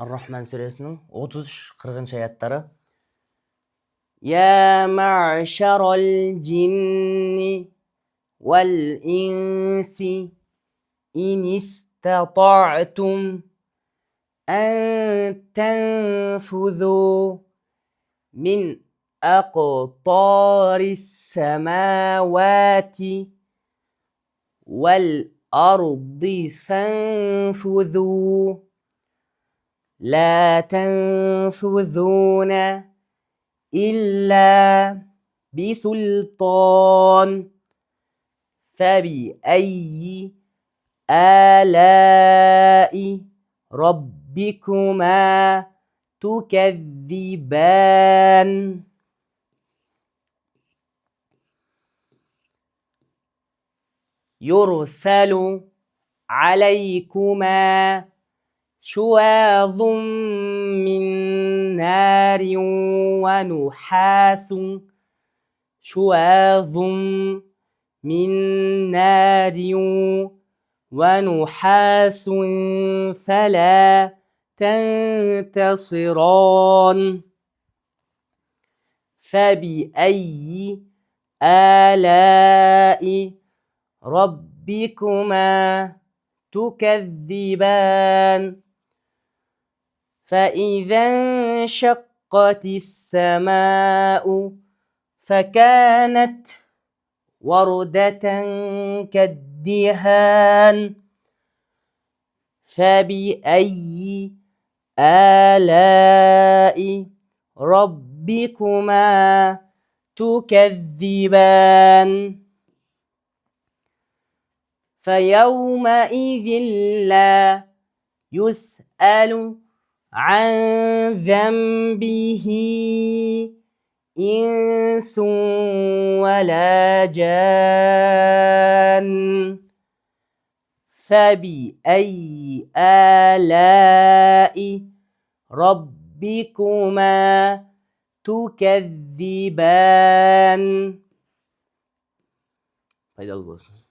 Ar-Rahman suresinin 33-40 ayetlari. Ya ma'şeral cinni vel insi in istata'tum en tenfuzu min aqtaris semavati vel ardi fenfuzu لا تنفذون إلا بسلطان فبأي آلاء ربكما تكذبان يرسل عليكما شواظ من نار ونحاس فلا تنتصران فبأي آلاء ربكما تكذبان فإذا انشقت السماء فكانت وردة كالدهان فبأي آلاء ربكما تكذبان فيومئذ لا يسأل عن ذنبه إنس ولا جان فبأي آلاء ربكما تكذبان. Faydalı olsun.